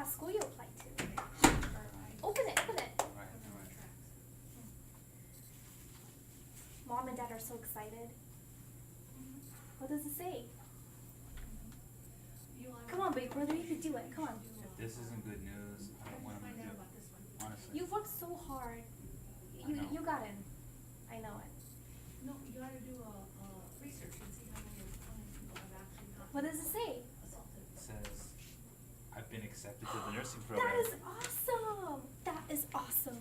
what school you applied to. Open it, open it. Alright. Mom and Dad are so excited. What does it say? Come on, big brother, you can do it. Come on. If this isn't good news, I don't want to do it. Honestly. You've worked so hard. know. You got in. I know it. No, you gotta do a research and see how many people have actually not What does it say? assaulted. It says, I've been accepted to the nursing That program. is awesome. That is awesome.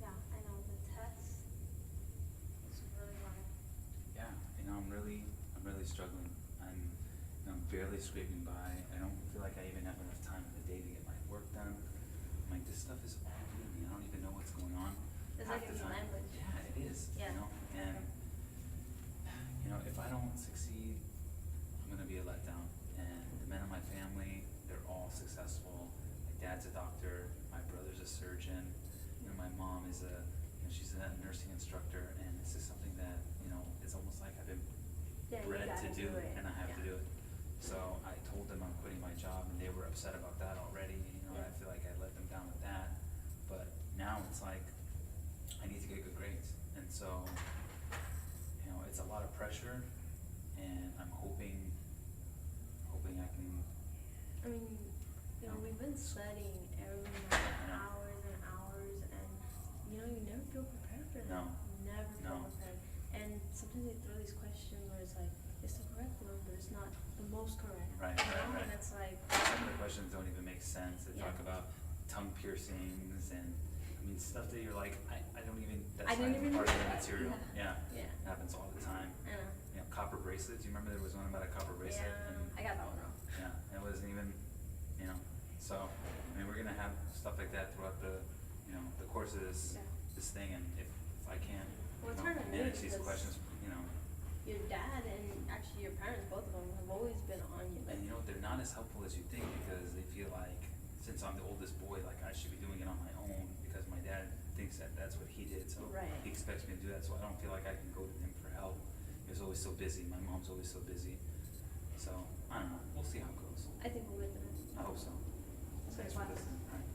Yeah, I know the test is really hard. Yeah, I'm really struggling. I'm barely scraping by. I don't feel like I even have enough time in the day to get my work done. I'm like, this stuff is all new to me. I don't even know what's going on. It's half like a the new time. language. Yeah, it is. Yeah. And if I don't succeed, I'm gonna be a letdown. And the men in my family, they're all successful. My dad's a doctor. My brother's a surgeon. My mom is she's a nursing instructor, and it's just something that it's almost like I've been Yeah, you bred to gotta do, do it. and I have to Yeah. do it. So I told them I'm quitting my job, and they were upset about that already. Yeah. I feel like I let them down with that. But now it's like I need to get good grades, and so it's a lot of pressure, and I'm hoping I can. I mean, we've been studying every night, hours and hours, and you never feel prepared for that. No. Never feel No. prepared. And sometimes they throw these questions where it's like, it's the correct one, but it's not the most correct. Right. And it's like, Some of the questions don't even make sense. They Yeah. talk about tongue piercings and stuff that you're like, I don't even. That's I not didn't even even part of know the that. material. Yeah. Yeah. It happens all the time. I know. Copper bracelets. You remember there was one about a copper bracelet? Yeah, And I got that one wrong. yeah, it wasn't even, so, we're gonna have stuff like that throughout the, the course of this thing, and if I can, Well, it's hard to manage manage these because- questions, Your dad and actually your parents, both of them, have always been on you. and they're not as helpful as you think, because they feel like, since I'm the oldest boy, like I should be doing it on my own, because my dad thinks that that's what he did, so Right. he expects me to do that, so I don't feel like I can go to him for help. He was always so busy, my mom's always so busy, so, I don't know, we'll see how it goes. I think we'll get there. I hope so. Thanks for listening. All right.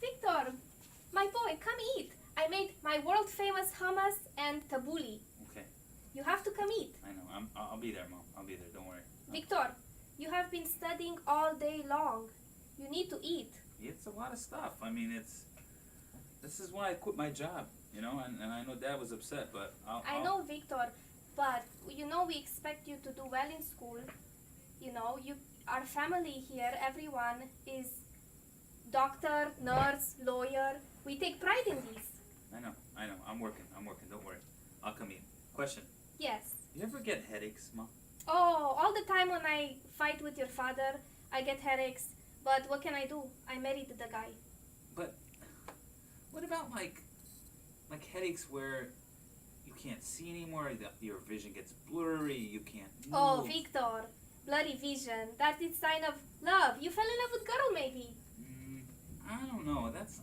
Victor, my boy, come eat. I made my world famous hummus and tabbouleh. Okay, You have to come eat. I know. I'll be there, Mom. I'll be there. Don't worry. Victor, you have been studying all day long. You need to eat. It's a lot of stuff. This is why I quit my job, and I know Dad was upset, but I know, Victor, but we expect you to do well in school. Our family here, everyone is doctor, nurse, lawyer. We take pride in these. I know. I'm working. Don't worry. I'll come eat. Question. Yes. You ever get headaches, Mom? Oh, all the time when I fight with your father, I get headaches. But what can I do? I married the guy. But what about like headaches where you can't see anymore, your vision gets blurry, you can't move? Oh, Victor, bloody vision. That is sign of love. You fell in love with girl, maybe. I don't know. That's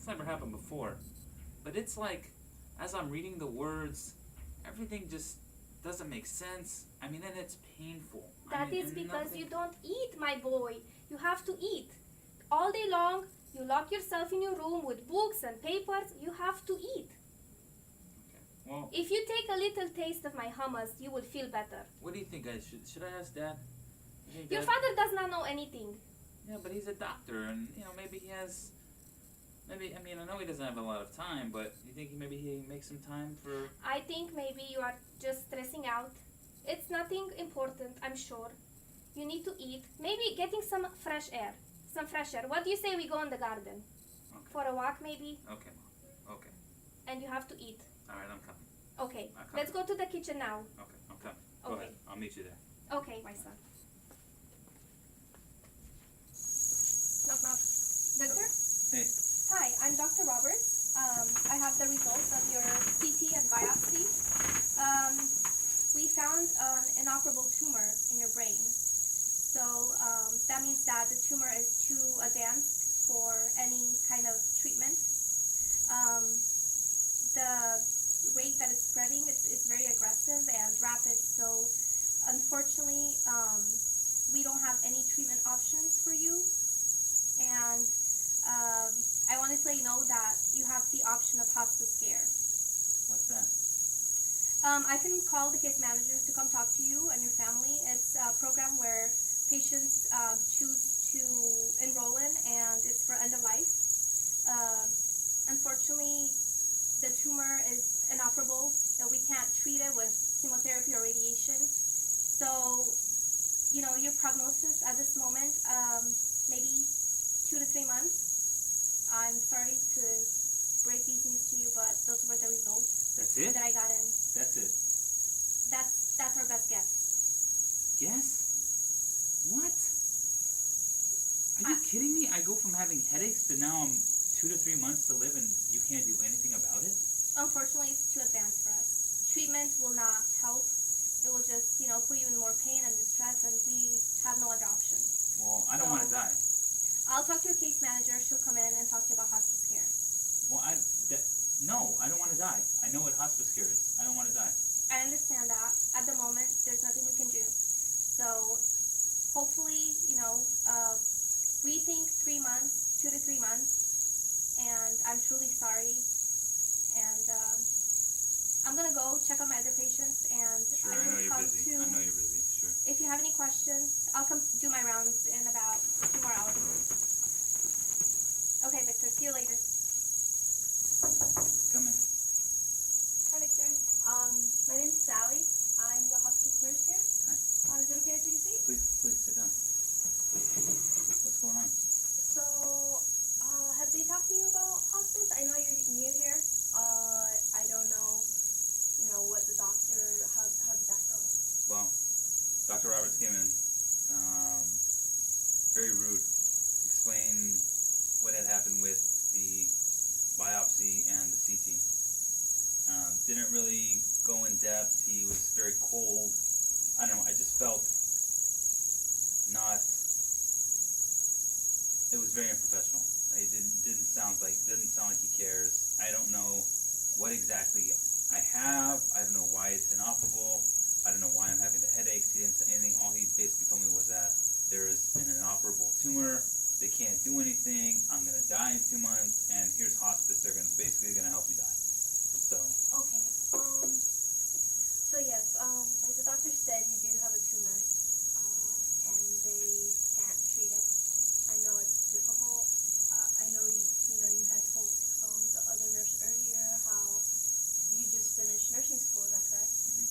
never happened before. But it's like, as I'm reading the words, everything just doesn't make sense. And it's painful. That is because you don't eat, my boy. You have to eat. All day long, you lock yourself in your room with books and papers. You have to eat. Okay. Well, If you take a little taste of my hummus, you will feel better. what do you think, guys? Should I ask Dad? Hey, Your Dad? father does not know anything. Yeah, but he's a doctor, and maybe he has. Maybe I know he doesn't have a lot of time, but you think maybe he makes some time for? I think maybe you are just stressing out. It's nothing important, I'm sure. You need to eat. Maybe getting some fresh air. What do you say we go in the garden? Okay. For a walk, maybe? Okay, Mom. Okay. And you have to eat. All right, I'm coming. Okay, I'll come. let's go to the kitchen now. Okay, I'm coming. Go Okay. ahead. I'll meet you there. Okay, my son. Knock, knock. Doctor? Hi, I'm Dr. Roberts. I have the results of your CT and biopsy. Um, we found an inoperable tumor in your brain. So that means that the tumor is too advanced for any kind of treatment. Um, the rate that it's spreading is very aggressive and rapid. So unfortunately, we don't have any treatment options for you. And I wanted to let you know that you have the option of hospice care. What's that? I can call the case manager to come talk to you and your family. It's a program where patients choose to enroll in, and it's for end of life. Unfortunately, the tumor is inoperable. We can't treat it with chemotherapy or radiation. So, your prognosis at this moment, maybe 2 to 3 months. I'm sorry to break these news to you, but those were the results That's it? that I got in. That's it. That's our best guess. Guess? What? Are you kidding me? I go from having headaches to now I'm 2 to 3 months to live and you can't do anything about it? Unfortunately, it's too advanced for us. Treatment will not help. It will just, put you in more pain and distress, and we have no other option. Well, I don't want to die. I'll talk to your case manager. She'll come in and talk to you about hospice care. Well, no, I don't want to die. I know what hospice care is. I don't want to die. I understand that. At the moment, there's nothing we can do. So, hopefully, we think 3 months, 2 to 3 months, and I'm truly sorry. And I'm gonna go check on my other patients, and Sure, I I know will you're come busy. to. I know you're busy. Sure. If you have any questions, I'll come do my rounds in about 2 more hours. Okay, Victor. See you later. Come in. Hi, Victor. My name's Sally. I'm the hospice nurse here. Hi. Is it okay to take a seat? Please sit down. What's going on? So, have they talked to you about hospice? I know you're new here. I don't know, what the doctor, how did that go? Well, Dr. Roberts came in, very rude, explained what had happened with the biopsy and the CT. Didn't really go in depth. He was very cold. I don't know, I just felt not, it was very unprofessional. It didn't sound like he cares. I don't know what exactly I have. I don't know why it's inoperable. I don't know why I'm having the headaches. He didn't say anything. All he basically told me was that there's an inoperable tumor. They can't do anything. I'm gonna die in 2 months, and here's hospice. They're basically gonna help you die. So. Okay. So yes, like the doctor said, you do have a tumor, and they can't treat it. I know it's difficult. I know you had told the other nurse earlier how you just finished nursing school. Is that correct? Mm-hmm.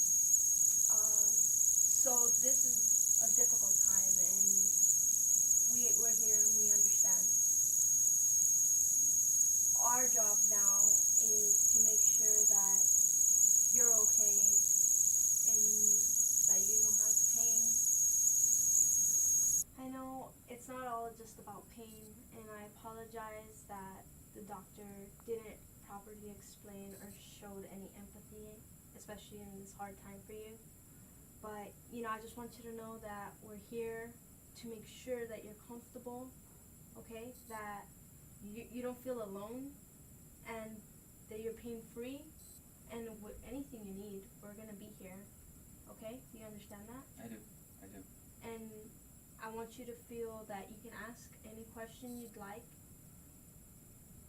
So this is a difficult time, and we're here and we understand. Our job now is to make sure that you're okay and that you don't have pain. I know it's not all just about pain, and I apologize that the doctor didn't properly explain or showed any empathy, especially in this hard time for you. But, I just want you to know that we're here to make sure that you're comfortable, okay? That you don't feel alone, and that you're pain-free, and with anything you need, we're gonna be here, okay? Do you understand that? I do. And I want you to feel that you can ask any question you'd like.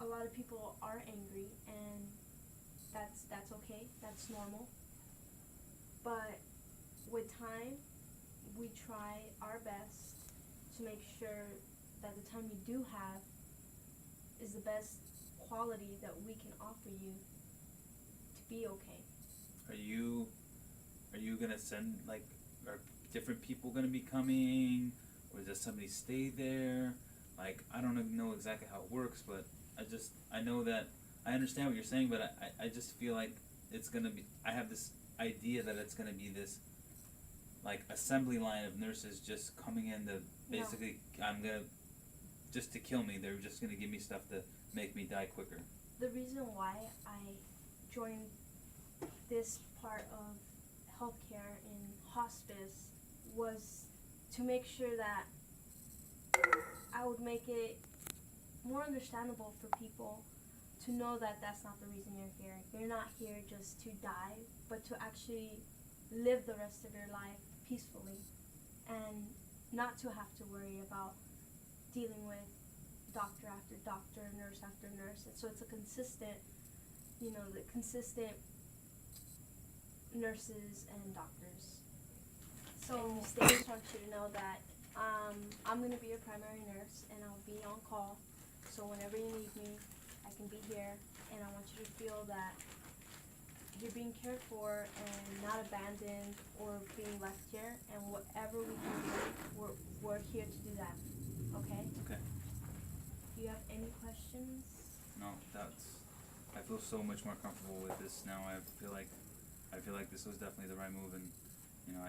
A lot of people are angry, and that's okay. That's normal. But with time, we try our best to make sure that the time you do have is the best quality that we can offer you to be okay. Are you gonna send, are different people gonna be coming, or does somebody stay there? I don't know exactly how it works, but I know that I understand what you're saying, but I just feel like it's gonna be, I have this idea that it's gonna be this assembly line of nurses just coming in to basically, just to kill me. They're just gonna give me stuff to make me die quicker. The reason why I joined this part of healthcare in hospice was to make sure that I would make it more understandable for people to know that that's not the reason you're here. You're not here just to die, but to actually live the rest of your life peacefully and not to have to worry about dealing with doctor after doctor, nurse after nurse. And so it's a consistent, the consistent nurses and doctors. So I just want you to know that I'm going to be your primary nurse and I'll be on call. So whenever you need me, I can be here, and I want you to feel that you're being cared for and not abandoned or being left here, and whatever we can do, we're here to do that. Okay? Okay. Do you have any questions? No, I feel so much more comfortable with this now. I feel like this was definitely the right move, and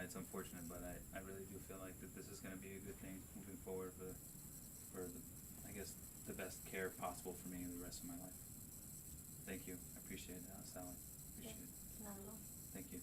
it's unfortunate, but I really do feel like that this is going to be a good thing moving forward for the, I guess, the best care possible for me in the rest of my life. Thank you. I appreciate that, Sally. Appreciate it. Not at all. Thank you.